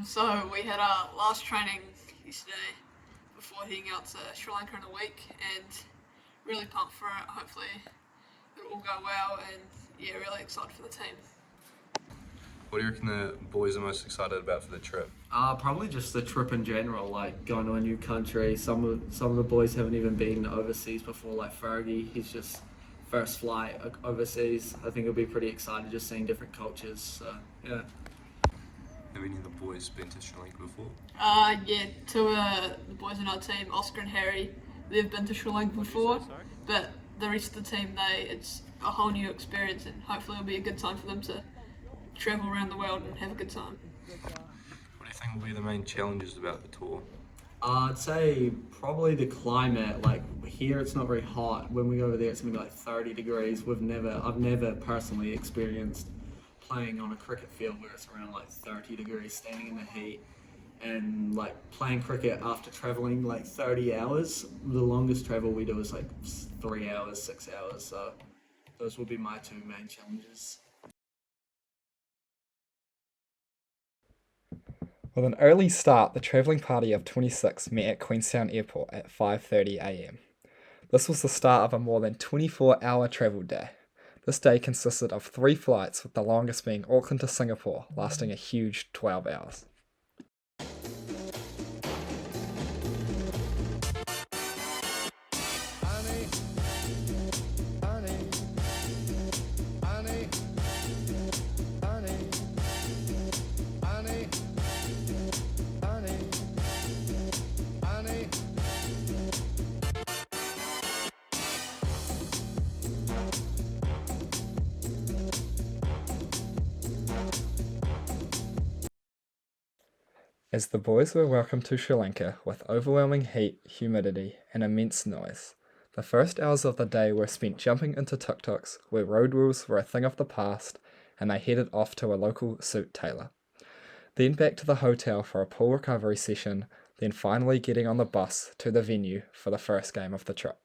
So we had our last training yesterday before heading out to Sri Lanka in a week, and really pumped for it. Hopefully it'll all go well, and yeah, really excited for the team. What do you reckon the boys are most excited about for the trip? Probably just the trip in general, like going to a new country. Some of the boys haven't even been overseas before, like Fergie. He's just first flight overseas. I think he'll be pretty excited just seeing different cultures. So yeah. Have any of the boys been to Sri Lanka before? Yeah, two of the boys in our team, Oscar and Harry, they've been to Sri Lanka before, but the rest of the team, it's a whole new experience, and hopefully it'll be a good time for them to travel around the world and have a good time. What do you think will be the main challenges about the tour? I'd say probably the climate. Like here, it's not very hot. When we go over there, it's gonna be like 30 degrees. I've never personally experienced playing on a cricket field where it's around like 30 degrees, standing in the heat, and like playing cricket after traveling like 30 hours. The longest travel we do is like 3 hours, 6 hours. So those will be my two main challenges. With an early start, the travelling party of 26 met at Queenstown Airport at 5:30 am. This was the start of a more than 24-hour travel day. This day consisted of 3 flights, with the longest being Auckland to Singapore, lasting a huge 12 hours. As the boys were welcomed to Sri Lanka with overwhelming heat, humidity, and immense noise, the first hours of the day were spent jumping into tuk-tuks where road rules were a thing of the past, and they headed off to a local suit tailor. Then back to the hotel for a pool recovery session, then finally getting on the bus to the venue for the first game of the trip.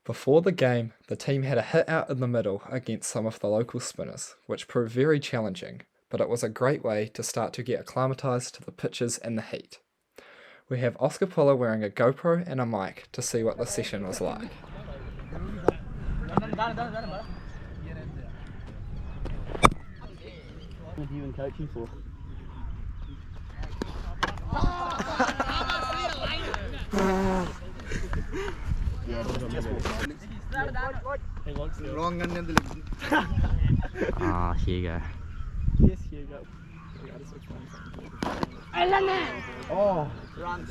Before the game, the team had a hit out in the middle against some of the local spinners, which proved very challenging, but it was a great way to start to get acclimatised to the pitches and the heat. We have Oscar Puller wearing a GoPro and a mic to see what the session was like. What have you been coaching for? Here you go. Yes, here you go. Oh, run.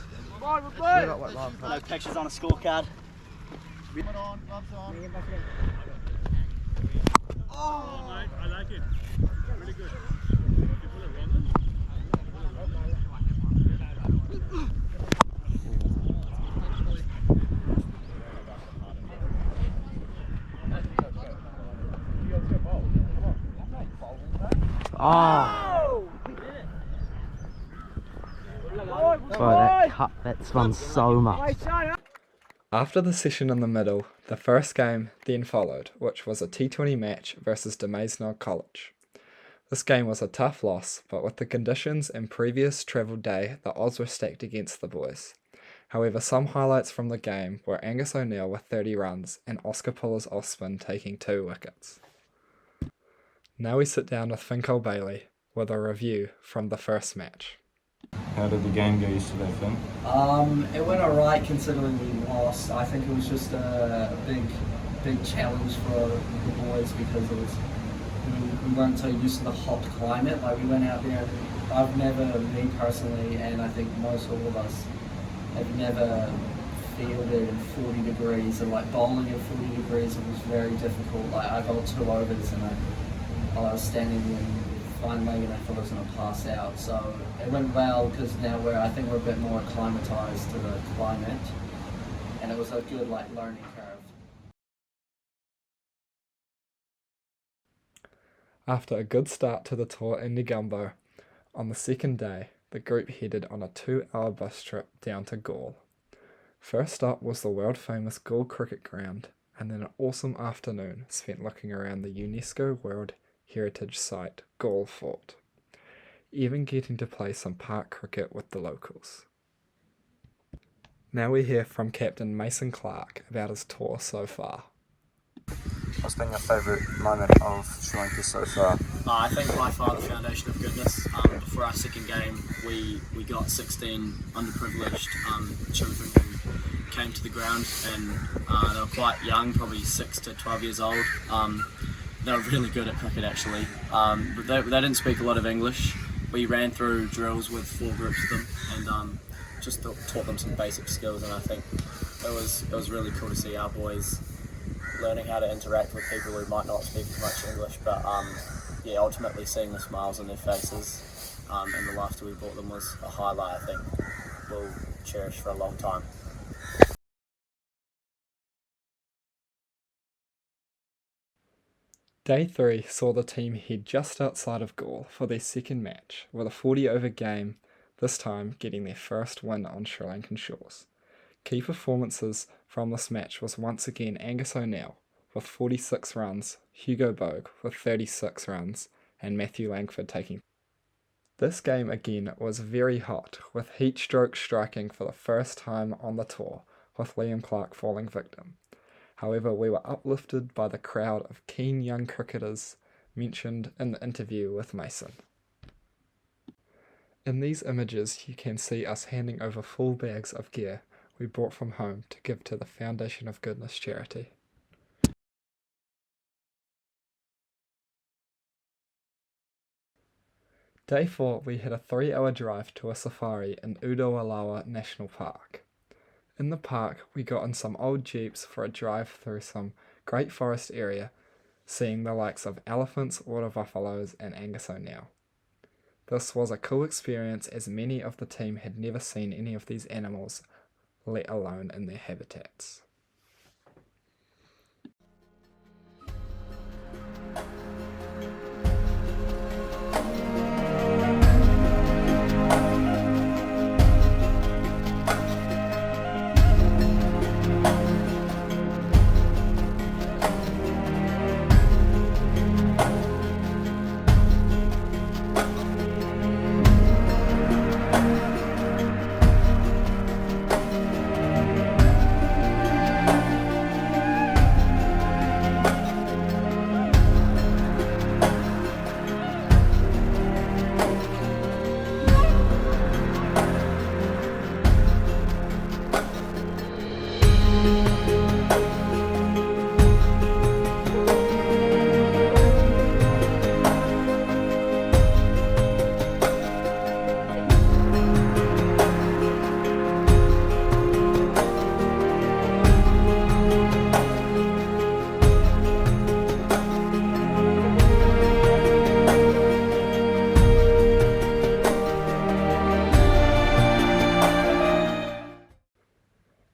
No pictures on a scorecard. Oh, mate, I like it. Really good. You pull it wrong. Oh! Bro, that spun so much. After the session in the middle, the first game then followed, which was a T20 match versus Dumaisnog College. This game was a tough loss, but with the conditions and previous travel day, the odds were stacked against the boys. However, some highlights from the game were Angus O'Neill with 30 runs and Oscar Puller's off-spin taking 2 wickets. Now we sit down with Finkel Bailey with a review from the first match. How did the game go yesterday, Finn? It went alright considering we lost. I think it was just a big challenge for the boys because we weren't so used to the hot climate. Like we went out there, me personally, and I think most all of us have never fielded in 40 degrees, and like bowling at 40 degrees, it was very difficult. Like I bowled 2 overs and I was standing in fine leg and I thought I was going to pass out. So it went well because now I think we're a bit more acclimatized to the climate, and it was a good learning curve. After a good start to the tour in Negumbo, on the second day, the group headed on a 2-hour bus trip down to Galle. First stop was the world-famous Galle Cricket Ground, and then an awesome afternoon spent looking around the UNESCO World heritage site Gaul Fort, even getting to play some park cricket with the locals. Now we hear from Captain Mason Clark about his tour so far. What's been your favourite moment of Sri Lanka so far? I think by far the foundation of goodness. For our second game, we got 16 underprivileged children who came to the ground, and they were quite young, probably 6 to 12 years old. They were really good at cricket actually, but they didn't speak a lot of English. We ran through drills with 4 groups of them, and just taught them some basic skills, and I think it was really cool to see our boys learning how to interact with people who might not speak much English, but yeah, ultimately seeing the smiles on their faces and the laughter we brought them was a highlight I think we'll cherish for a long time. Day 3 saw the team head just outside of Gaul for their second match, with a 40-over game, this time getting their first win on Sri Lankan shores. Key performances from this match was once again Angus O'Neill with 46 runs, Hugo Bogue with 36 runs, and Matthew Langford taking. This game again was very hot, with heat stroke striking for the first time on the tour, with Liam Clark falling victim. However, we were uplifted by the crowd of keen young cricketers mentioned in the interview with Mason. In these images you can see us handing over full bags of gear we brought from home to give to the Foundation of Goodness charity. Day 4 we had a 3-hour drive to a safari in Udawalawa National Park. In the park we got in some old jeeps for a drive through some great forest area, seeing the likes of elephants, water buffaloes and Angus O'Neill. This was a cool experience as many of the team had never seen any of these animals, let alone in their habitats.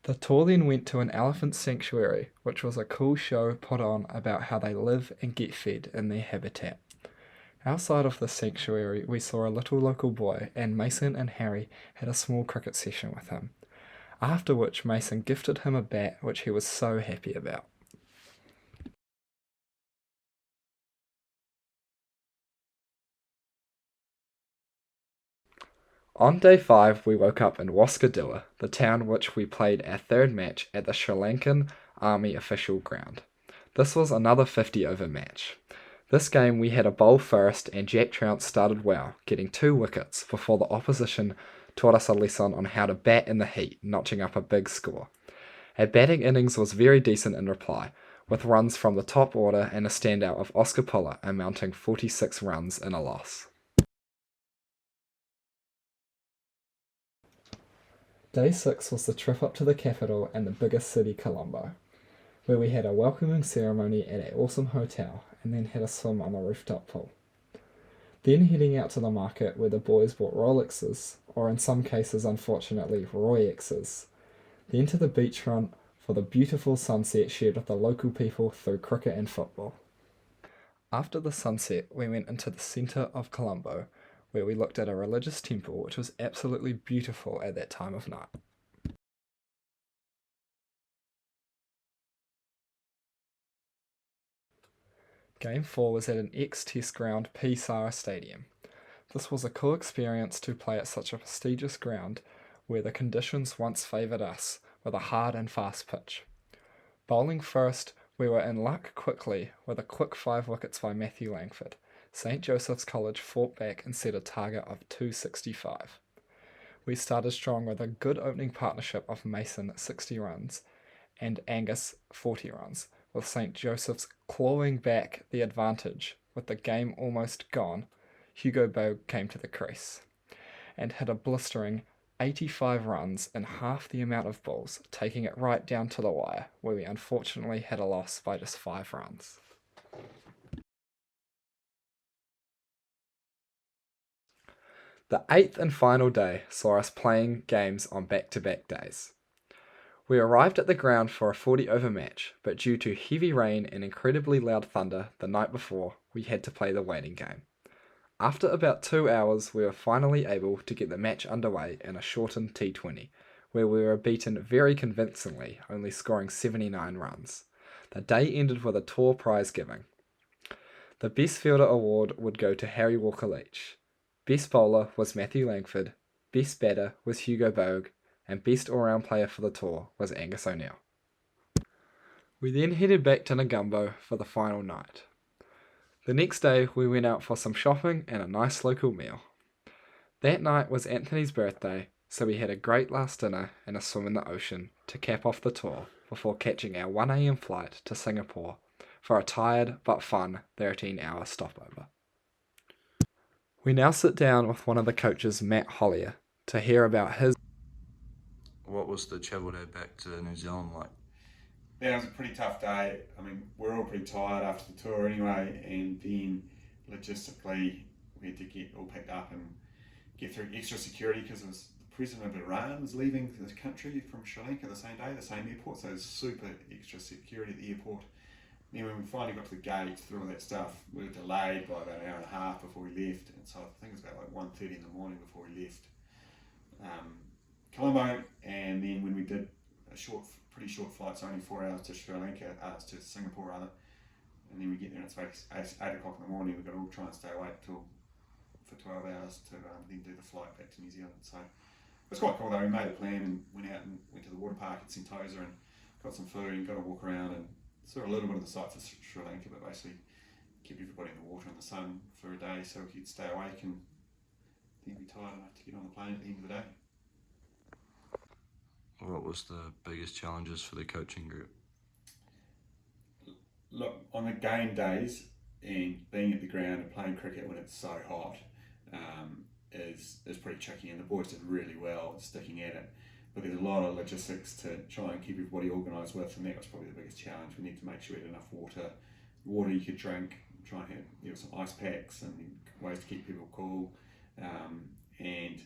The tour then went to an elephant sanctuary, which was a cool show put on about how they live and get fed in their habitat. Outside of the sanctuary we saw a little local boy, and Mason and Harry had a small cricket session with him, after which Mason gifted him a bat which he was so happy about. On day 5 we woke up in Waskadua, the town which we played our third match at the Sri Lankan Army official ground. This was another 50-over match. This game we had a bowl first and Jack Trout started well, getting 2 wickets before the opposition taught us a lesson on how to bat in the heat, notching up a big score. Our batting innings was very decent in reply, with runs from the top order and a standout of Oscar Puller amounting 46 runs in a loss. Day 6 was the trip up to the capital and the biggest city, Colombo, where we had a welcoming ceremony at an awesome hotel and then had a swim on the rooftop pool. Then heading out to the market where the boys bought Rolexes, or in some cases unfortunately Royexes. Then to the beachfront for the beautiful sunset shared with the local people through cricket and football. After the sunset we went into the centre of Colombo, where we looked at a religious temple which was absolutely beautiful at that time of night. Game 4 was at an ex-Test ground Sara Stadium. This was a cool experience to play at such a prestigious ground where the conditions once favoured us with a hard and fast pitch. Bowling first, we were in luck quickly with a quick 5 wickets by Matthew Langford. St Joseph's College fought back and set a target of 265. We started strong with a good opening partnership of Mason 60 runs and Angus 40 runs, with St Joseph's clawing back the advantage. With the game almost gone, Hugo Bogue came to the crease and hit a blistering 85 runs in half the amount of balls, taking it right down to the wire, where we unfortunately had a loss by just 5 runs. The 8th and final day saw us playing games on back-to-back days. We arrived at the ground for a 40-over match, but due to heavy rain and incredibly loud thunder the night before, we had to play the waiting game. After about 2 hours, we were finally able to get the match underway in a shortened T20, where we were beaten very convincingly, only scoring 79 runs. The day ended with a tour prize giving. The Best Fielder award would go to Harry Walker-Leach. Best Bowler was Matthew Langford, Best Batter was Hugo Bogue, and Best All-Round Player for the tour was Angus O'Neill. We then headed back to Negumbo for the final night. The next day we went out for some shopping and a nice local meal. That night was Anthony's birthday, so we had a great last dinner and a swim in the ocean to cap off the tour before catching our 1 AM flight to Singapore for a tired but fun 13-hour stopover. We now sit down with one of the coaches, Matt Hollier, to hear about his... What was the travel day back to New Zealand like? Yeah, it was a pretty tough day. I mean, we're all pretty tired after the tour anyway, and then logistically we had to get all packed up and get through extra security because the president of Iran was leaving the country from Sri Lanka the same day, the same airport, so there's super extra security at the airport. Then when we finally got to the gate, through all that stuff, we were delayed by about an hour and a half before we left, and so I think it was about like 1:30 in the morning before we left Colombo, and then when we did pretty short flights, only 4 hours to Sri Lanka, to Singapore rather, and then we get there and it's 8 o'clock in the morning, we've got to all try and stay awake for 12 hours to then do the flight back to New Zealand. So it was quite cool though. We made a plan and went out and went to the water park at Sentosa and got some food and got a walk around and saw a little bit of the sights of Sri Lanka, but basically kept everybody in the water and the sun for a day so we could stay awake and then be tired enough to get on the plane at the end of the day. What was the biggest challenges for the coaching group? Look, on the game days and being at the ground and playing cricket when it's so hot is pretty tricky, and the boys did really well sticking at it. But there's a lot of logistics to try and keep everybody organised with, and that was probably the biggest challenge. We need to make sure we had enough water you could drink, try and have some ice packs and ways to keep people cool, and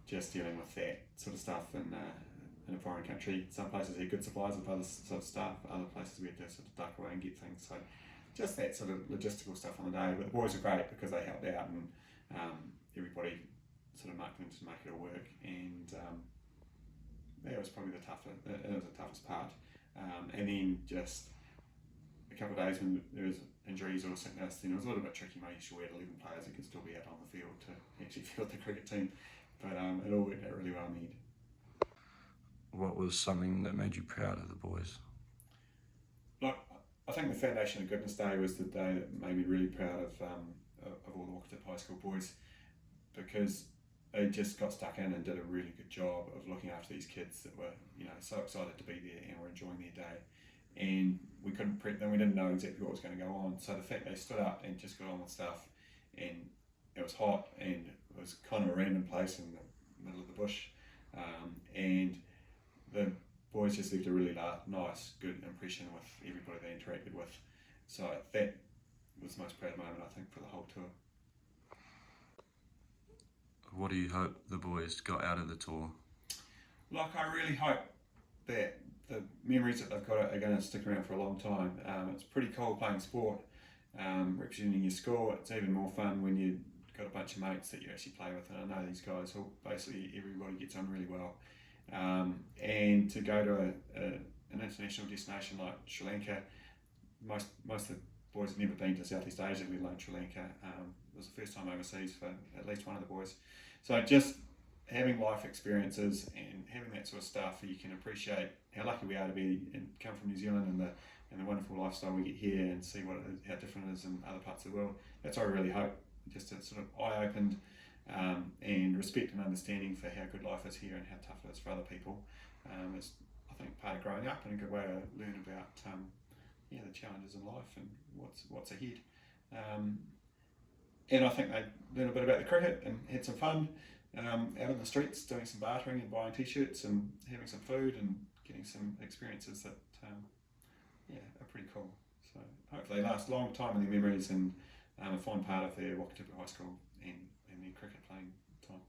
just dealing with that sort of stuff in a foreign country. Some places had good supplies of other sort of stuff, other places we had to sort of duck away and get things. So just that sort of logistical stuff on the day. But the boys were great because they helped out, and everybody sort of mucked in to make it all work. And that was probably the toughest part. And then just a couple of days when there was injuries or sickness, then it was a little bit tricky making sure we had 11 players that could still be out on the field to actually field the cricket team. But it all worked out really well in the end. What was something that made you proud of the boys? Look, I think the Foundation of Goodness Day was the day that made me really proud of all the Walker High School boys, because they just got stuck in and did a really good job of looking after these kids that were, so excited to be there and were enjoying their day. And we couldn't prep them, we didn't know exactly what was going to go on. So the fact they stood up and just got on with stuff, and it was hot and it was kind of a random place in the middle of the bush, and the boys just left a really nice, good impression with everybody they interacted with. So that was the most proud moment, I think, for the whole tour. What do you hope the boys got out of the tour? Like, I really hope that the memories that they've got are going to stick around for a long time. It's pretty cool playing sport, representing your school. It's even more fun when you've got a bunch of mates that you actually play with, and I know these guys, basically everybody gets on really well. And to go to an international destination like Sri Lanka, most of the boys had never been to Southeast Asia, let alone Sri Lanka. It was the first time overseas for at least one of the boys. So just having life experiences and having that sort of stuff, you can appreciate how lucky we are to be and come from New Zealand and the wonderful lifestyle we get here, and see how different it is in other parts of the world. That's what I really hope, just a sort of eye-opened and respect and understanding for how good life is here and how tough it is for other people. It's, I think, part of growing up and a good way to learn about the challenges in life and what's ahead. And I think they learned a bit about the cricket and had some fun out in the streets, doing some bartering and buying t-shirts and having some food and getting some experiences that are pretty cool. So hopefully they last a long time in their memories and a fond part of their Wakatipu High School and their cricket playing time.